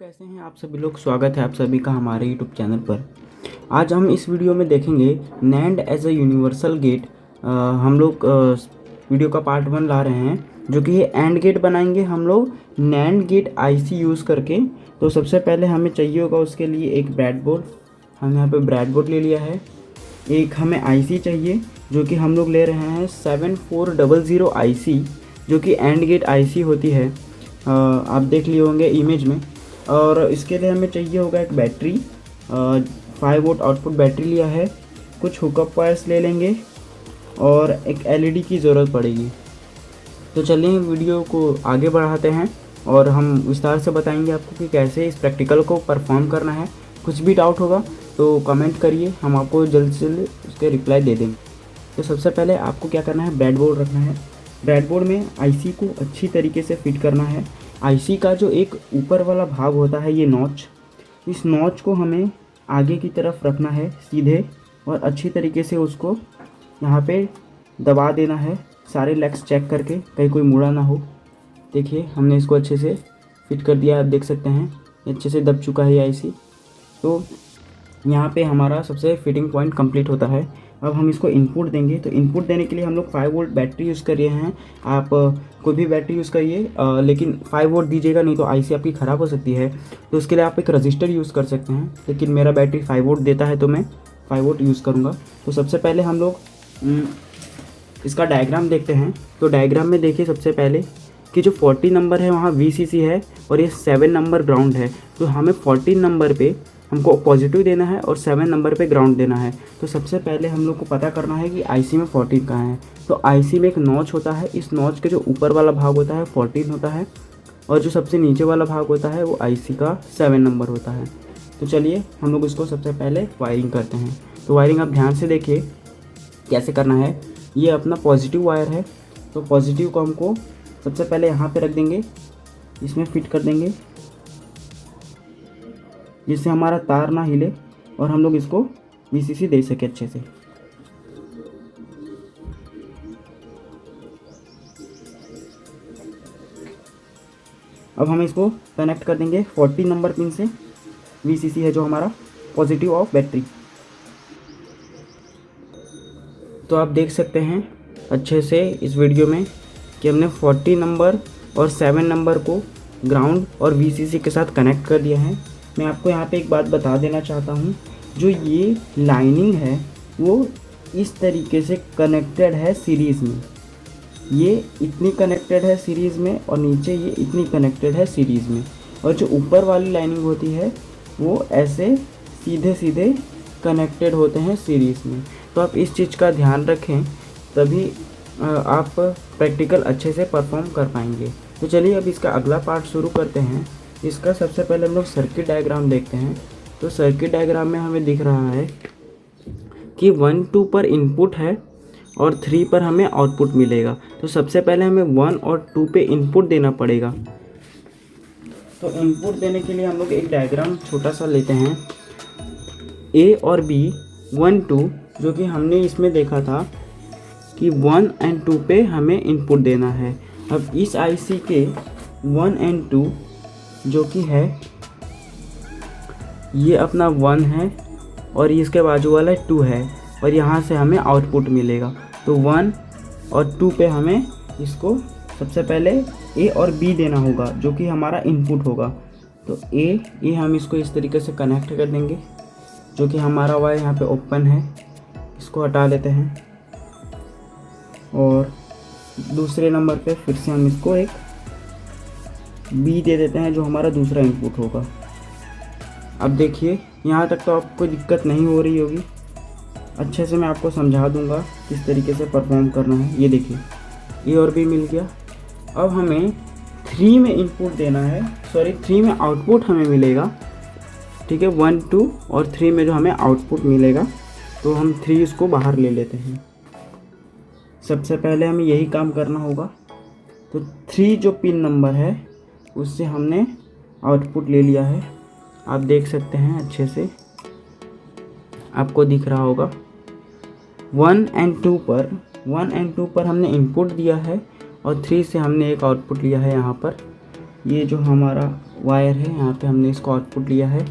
कैसे हैं आप सभी लोग। स्वागत है आप सभी का हमारे यूट्यूब चैनल पर। आज हम इस वीडियो में देखेंगे NAND as a universal gate. हम लोग वीडियो का पार्ट 1 ला रहे हैं, जो कि ये एंड गेट बनाएंगे हम लोग नैंड गेट आईसी यूज़ करके। तो सबसे पहले हमें चाहिए होगा उसके लिए एक ब्रेडबोर्ड। हम यहाँ पे ब्रेडबोर्ड ले लिया है। एक हमें आईसी चाहिए, जो कि हम लोग ले रहे हैं 7400 आईसी, जो कि एंड गेट आईसी होती है। आप देख लिए होंगे इमेज में। और इसके लिए हमें चाहिए होगा एक बैटरी, 5 वोल्ट आउटपुट बैटरी लिया है। कुछ हुकअप वायर्स ले लेंगे और एक एलईडी की ज़रूरत पड़ेगी। तो चलिए वीडियो को आगे बढ़ाते हैं और हम विस्तार से बताएंगे आपको कि कैसे इस प्रैक्टिकल को परफॉर्म करना है। कुछ भी डाउट होगा तो कमेंट करिए, हम आपको जल्द से जल्द उसके रिप्लाई दे देंगे। तो सबसे पहले आपको क्या करना है, ब्रेडबोर्ड रखना है। ब्रेडबोर्ड में आईसी को अच्छी तरीके से फिट करना है। आईसी का जो एक ऊपर वाला भाग होता है, ये नॉच, इस नॉच को हमें आगे की तरफ रखना है सीधे, और अच्छी तरीके से उसको यहाँ पे दबा देना है, सारे लेग्स चेक करके कहीं कोई मुड़ा ना हो। देखिए हमने इसको अच्छे से फिट कर दिया, आप देख सकते हैं अच्छे से दब चुका है ये आईसी। तो यहाँ पे हमारा सबसे फिटिंग पॉइंट कंप्लीट होता है। अब हम इसको इनपुट देंगे। तो इनपुट देने के लिए हम लोग 5 वोल्ट बैटरी यूज़ कर रहे हैं। आप कोई भी बैटरी यूज़ करिए, लेकिन 5 वोल्ट दीजिएगा, नहीं तो आईसी आपकी ख़राब हो सकती है। तो उसके लिए आप एक रजिस्टर यूज़ कर सकते हैं, लेकिन मेरा बैटरी 5 वोल्ट देता है तो मैं 5 वोल्ट यूज़ करूँगा। तो सबसे पहले हम लोग इसका डायग्राम देखते हैं। तो डायग्राम में देखिए सबसे पहले कि जो 14 नंबर है वहाँ VCC है और ये 7 नंबर ग्राउंड है। तो हमें 14 नंबर पे हमको पॉजिटिव देना है और 7 नंबर पे ग्राउंड देना है। तो सबसे पहले हम लोग को पता करना है कि आईसी में 14 कहाँ है। तो आईसी में एक नॉच होता है, इस नॉच के जो ऊपर वाला भाग होता है 14 होता है, और जो सबसे नीचे वाला भाग होता है वो आईसी का 7 नंबर होता है। तो चलिए हम लोग इसको सबसे पहले वायरिंग करते हैं। तो वायरिंग आप ध्यान से देखिए कैसे करना है। ये अपना पॉजिटिव वायर है, तो पॉजिटिव को हमको सबसे पहले यहाँ पे रख देंगे, इसमें फिट कर देंगे जिससे हमारा तार ना हिले और हम लोग इसको VCC दे सके अच्छे से। अब हम इसको कनेक्ट कर देंगे 14 नंबर पिन से। VCC है जो हमारा पॉजिटिव ऑफ बैटरी। तो आप देख सकते हैं अच्छे से इस वीडियो में कि हमने 14 नंबर और 7 नंबर को ग्राउंड और VCC के साथ कनेक्ट कर दिया है। मैं आपको यहाँ पे एक बात बता देना चाहता हूँ, जो ये लाइनिंग है वो इस तरीके से कनेक्टेड है सीरीज़ में। ये इतनी कनेक्टेड है सीरीज़ में और नीचे ये इतनी कनेक्टेड है सीरीज़ में, और जो ऊपर वाली लाइनिंग होती है वो ऐसे सीधे सीधे कनेक्टेड होते हैं सीरीज़ में। तो आप इस चीज़ का ध्यान रखें, तभी आप प्रैक्टिकल अच्छे से परफॉर्म कर पाएंगे। तो चलिए अब इसका अगला पार्ट शुरू करते हैं। इसका सबसे पहले हम लोग सर्किट डायग्राम देखते हैं। तो सर्किट डायग्राम में हमें दिख रहा है कि 1 2 पर इनपुट है और 3 पर हमें आउटपुट मिलेगा। तो सबसे पहले हमें 1 और 2 पे इनपुट देना पड़ेगा। तो इनपुट देने के लिए हम लोग एक डायग्राम छोटा सा लेते हैं। A और B 1 2, जो कि हमने इसमें देखा था कि 1 और 2 पे हमें इनपुट देना है। अब इस आईसी के 1 और 2 जो कि है ये अपना 1 है और इसके बाजू वाला 2 है, और यहाँ से हमें आउटपुट मिलेगा। तो 1 और 2 पे हमें इसको सबसे पहले A और B देना होगा, जो कि हमारा इनपुट होगा। तो A हम इसको इस तरीके से कनेक्ट कर देंगे, जो कि हमारा वायर यहाँ पे ओपन है, इसको हटा लेते हैं। और दूसरे नंबर पे फिर से हम इसको एक B दे देते हैं, जो हमारा दूसरा इनपुट होगा। अब देखिए यहाँ तक तो आपको दिक्कत नहीं हो रही होगी, अच्छे से मैं आपको समझा दूंगा किस तरीके से परफॉर्म करना है। ये देखिए A और B मिल गया। अब हमें 3 में इनपुट देना है, 3 में आउटपुट हमें मिलेगा। ठीक है, 1 2 और 3 में जो हमें आउटपुट मिलेगा, तो हम 3 इसको बाहर ले लेते हैं। सबसे पहले हमें यही काम करना होगा। तो 3 जो पिन नंबर है उससे हमने आउटपुट ले लिया है, आप देख सकते हैं अच्छे से, आपको दिख रहा होगा। 1 और 2 पर हमने इनपुट दिया है और 3 से हमने एक आउटपुट लिया है यहाँ पर। ये जो हमारा वायर है यहाँ पे हमने इसको आउटपुट लिया है।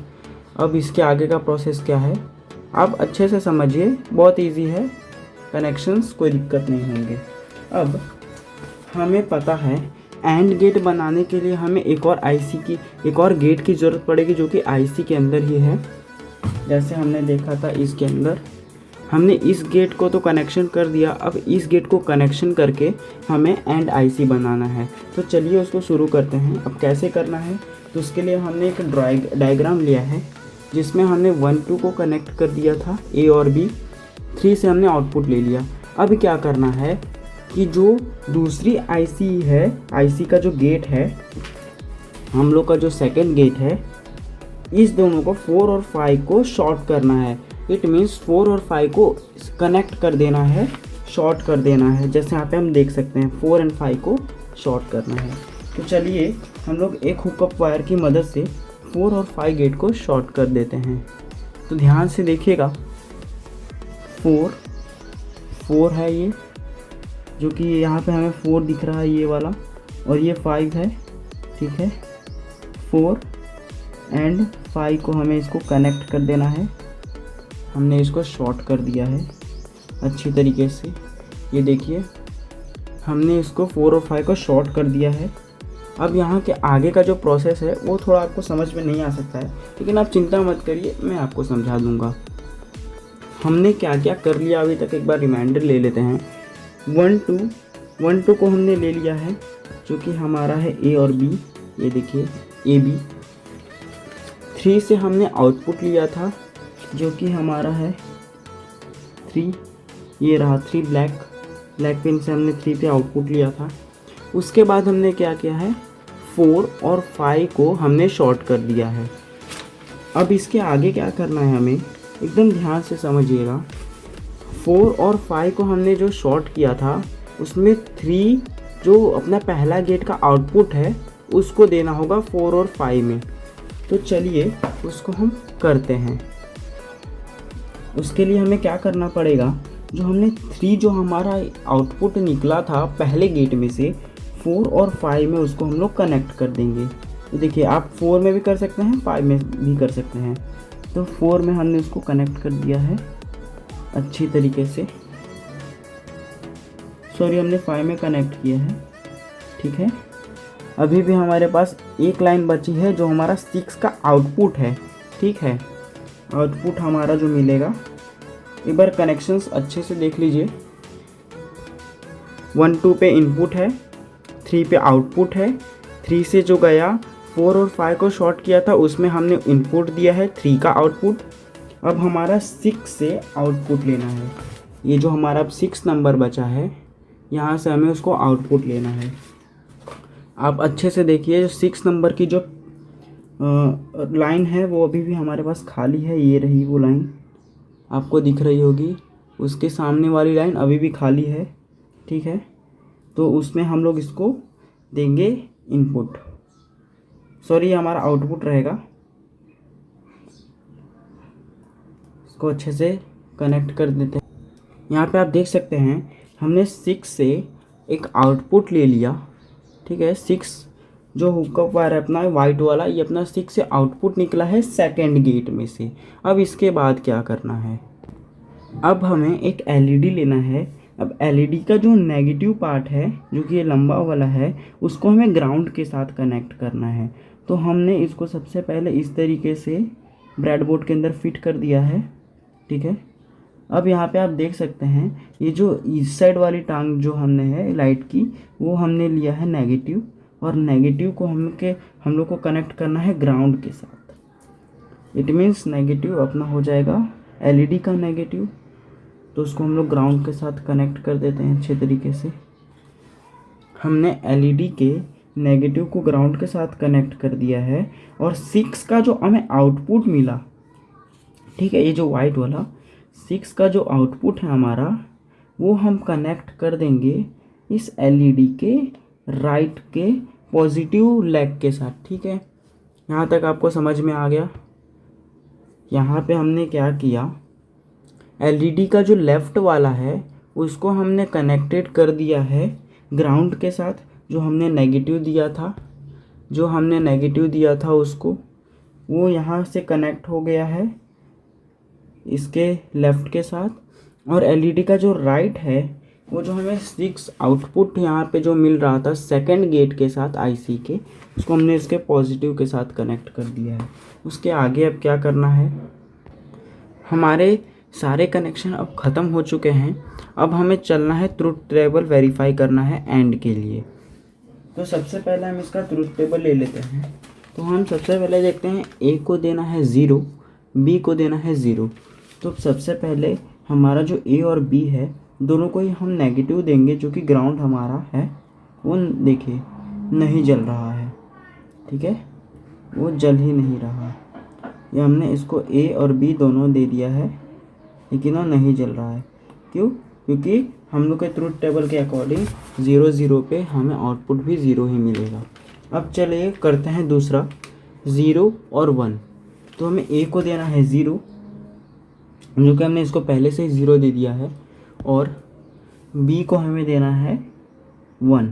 अब इसके आगे का प्रोसेस क्या है आप अच्छे से समझिए, बहुत इजी है, कनेक्शंस कोई दिक्कत नहीं होंगे। अब हमें पता है एंड गेट बनाने के लिए हमें एक और गेट की ज़रूरत पड़ेगी, जो कि आईसी के अंदर ही है। जैसे हमने देखा था इसके अंदर हमने इस गेट को तो कनेक्शन कर दिया, अब इस गेट को कनेक्शन करके हमें एंड आईसी बनाना है। तो चलिए उसको शुरू करते हैं। अब कैसे करना है, तो उसके लिए हमने एक डायग्राम लिया है जिसमें हमने 1 2 को कनेक्ट कर दिया था, ए और बी, 3 से हमने आउटपुट ले लिया। अब क्या करना है कि जो दूसरी आईसी है, आईसी का जो गेट है, हम लोग का जो सेकंड गेट है, इस दोनों को 4 और 5 को शॉर्ट करना है। इट मीन्स 4 और 5 को कनेक्ट कर देना है, शॉर्ट कर देना है। जैसे यहाँ पे हम देख सकते हैं 4 और 5 को शॉर्ट करना है। तो चलिए हम लोग एक हुकअप वायर की मदद से 4 और 5 गेट को शॉर्ट कर देते हैं। तो ध्यान से देखिएगा, 4 है ये, जो कि यहाँ पे हमें 4 दिख रहा है ये वाला, और ये 5 है, ठीक है। 4 एंड 5 को हमें इसको कनेक्ट कर देना है। हमने इसको शॉर्ट कर दिया है अच्छी तरीके से, ये देखिए हमने इसको 4 और 5 को शॉर्ट कर दिया है। अब यहाँ के आगे का जो प्रोसेस है वो थोड़ा आपको समझ में नहीं आ सकता है, लेकिन आप चिंता मत करिए, मैं आपको समझा दूँगा। हमने क्या क्या कर लिया अभी तक, एक बार रिमाइंडर ले लेते हैं। 1 2 को हमने ले लिया है, जो कि हमारा है ए और बी, ये देखिए ए बी। 3 से हमने आउटपुट लिया था, जो कि हमारा है 3, ये रहा 3 ब्लैक पिन से हमने 3 पे आउटपुट लिया था। उसके बाद हमने क्या किया है, 4 और 5 को हमने शॉर्ट कर दिया है। अब इसके आगे क्या करना है हमें, एकदम ध्यान से समझिएगा। 4 और 5 को हमने जो शॉर्ट किया था, उसमें 3 जो अपना पहला गेट का आउटपुट है उसको देना होगा 4 और 5 में। तो चलिए उसको हम करते हैं। उसके लिए हमें क्या करना पड़ेगा, जो हमने 3 जो हमारा आउटपुट निकला था पहले गेट में से, 4 और 5 में उसको हम लोग कनेक्ट कर देंगे। तो देखिए आप 4 में भी कर सकते हैं, 5 में भी कर सकते हैं। तो 4 में हमने उसको कनेक्ट कर दिया है अच्छी तरीके से, सॉरी हमने 5 में कनेक्ट किया है, ठीक है। अभी भी हमारे पास एक लाइन बची है जो हमारा 6 का आउटपुट है, ठीक है। आउटपुट हमारा जो मिलेगा, एक बार कनेक्शंस अच्छे से देख लीजिए। 1 2 पे इनपुट है, 3 पे आउटपुट है। 3 से जो गया 4 और 5 को शॉर्ट किया था, उसमें हमने इनपुट दिया है 3 का आउटपुट। अब हमारा 6 से आउटपुट लेना है। ये जो हमारा अब 6 नंबर बचा है, यहाँ से हमें उसको आउटपुट लेना है। आप अच्छे से देखिए, जो 6 नंबर की जो लाइन है वो अभी भी हमारे पास खाली है। ये रही वो लाइन, आपको दिख रही होगी। उसके सामने वाली लाइन अभी भी खाली है, ठीक है। तो उसमें हम लोग इसको देंगे इनपुट, सॉरी हमारा आउटपुट रहेगा। इसको अच्छे से कनेक्ट कर देते हैं। यहाँ पे आप देख सकते हैं हमने 6 से एक आउटपुट ले लिया, ठीक है। 6 जो हुकअप वायर है अपना वाइट वाला, ये अपना 6 से आउटपुट निकला है सेकंड गेट में से। अब इसके बाद क्या करना है, अब हमें एक एलईडी लेना है। अब एलईडी का जो नेगेटिव पार्ट है, जो कि ये लंबा वाला है, उसको हमें ग्राउंड के साथ कनेक्ट करना है। तो हमने इसको सबसे पहले इस तरीके से ब्रेडबोर्ड के अंदर फिट कर दिया है, ठीक है। अब यहाँ पे आप देख सकते हैं, ये जो इस साइड वाली टांग जो हमने है लाइट की, वो हमने लिया है नेगेटिव, और नेगेटिव को हम लोग को कनेक्ट करना है ग्राउंड के साथ। इट मीन्स नेगेटिव अपना हो जाएगा एलईडी का नेगेटिव, तो उसको हम लोग ग्राउंड के साथ कनेक्ट कर देते हैं अच्छे तरीके से। हमने एलईडी के नेगेटिव को ग्राउंड के साथ कनेक्ट कर दिया है, और 6 का जो हमें आउटपुट मिला, ठीक है, ये जो वाइट वाला 6 का जो आउटपुट है हमारा, वो हम कनेक्ट कर देंगे इस एलईडी के राइट के पॉजिटिव लेग के साथ, ठीक है। यहाँ तक आपको समझ में आ गया। यहाँ पे हमने क्या किया, एलईडी का जो लेफ़्ट वाला है उसको हमने कनेक्टेड कर दिया है ग्राउंड के साथ, जो हमने नेगेटिव दिया था। जो हमने नेगेटिव दिया था उसको, वो यहाँ से कनेक्ट हो गया है इसके लेफ़्ट के साथ, और एलईडी का जो राइट है वो जो हमें 6 आउटपुट यहाँ पे जो मिल रहा था सेकंड गेट के साथ आईसी के, उसको हमने इसके पॉजिटिव के साथ कनेक्ट कर दिया है। उसके आगे अब क्या करना है, हमारे सारे कनेक्शन अब ख़त्म हो चुके हैं। अब हमें चलना है ट्रुथ टेबल वेरीफाई करना है एंड के लिए। तो सबसे पहले हम इसका ट्रुथ टेबल ले लेते हैं। तो हम सबसे पहले देखते हैं ए को देना है 0, बी को देना है 0। तो सबसे पहले हमारा जो ए और बी है दोनों को ही हम नेगेटिव देंगे, जो कि ग्राउंड हमारा है वो देखिए नहीं जल रहा है, ठीक है, वो जल ही नहीं रहा। ये हमने इसको ए और बी दोनों दे दिया है, लेकिन वो नहीं जल रहा है। क्यों? क्योंकि हम लोग के ट्रुथ टेबल के अकॉर्डिंग 0 0 पे हमें आउटपुट भी 0 ही मिलेगा। अब चलिए करते हैं दूसरा 0 और 1। तो हमें ए को देना है 0, जो कि हमने इसको पहले से ही 0 दे दिया है, और बी को हमें देना है 1।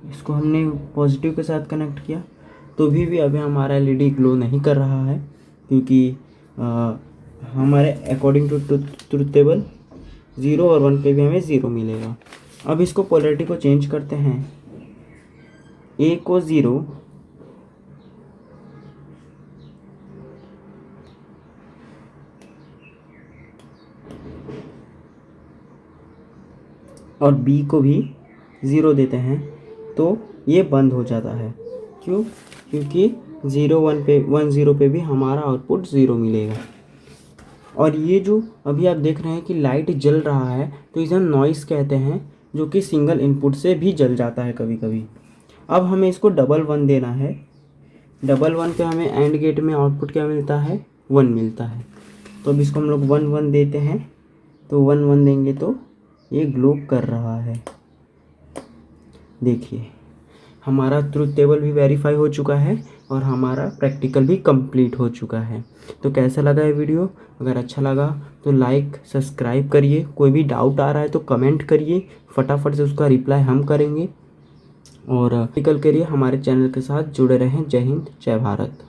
इसको हमने पॉजिटिव के साथ कनेक्ट किया, तो भी अभी हमारा एलईडी ग्लो नहीं कर रहा है, क्योंकि हमारे अकॉर्डिंग टू ट्रुथ टेबल 0 और 1 पे भी हमें 0 मिलेगा। अब इसको पोलैरिटी को चेंज करते हैं, ए को 0 और बी को भी 0 देते हैं, तो ये बंद हो जाता है। क्यों? क्योंकि 1 0 पे भी हमारा आउटपुट 0 मिलेगा। और ये जो अभी आप देख रहे हैं कि लाइट जल रहा है, तो इसे हम नॉइस कहते हैं, जो कि सिंगल इनपुट से भी जल जाता है कभी कभी। अब हमें इसको डबल 1 देना है। डबल 1 पे हमें एंड गेट में आउटपुट क्या मिलता है, 1 मिलता है। तो अब इसको हम लोग 1 1 देते हैं, तो 1 1 देंगे तो ये ग्लो कर रहा है। देखिए हमारा ट्रुथ टेबल भी वेरीफाई हो चुका है और हमारा प्रैक्टिकल भी कंप्लीट हो चुका है। तो कैसा लगा ये वीडियो? अगर अच्छा लगा तो लाइक सब्सक्राइब करिए। कोई भी डाउट आ रहा है तो कमेंट करिए, फटाफट से उसका रिप्लाई हम करेंगे। और प्रैक्टिकल के लिए हमारे चैनल के साथ जुड़े रहें। जय हिंद, जय भारत।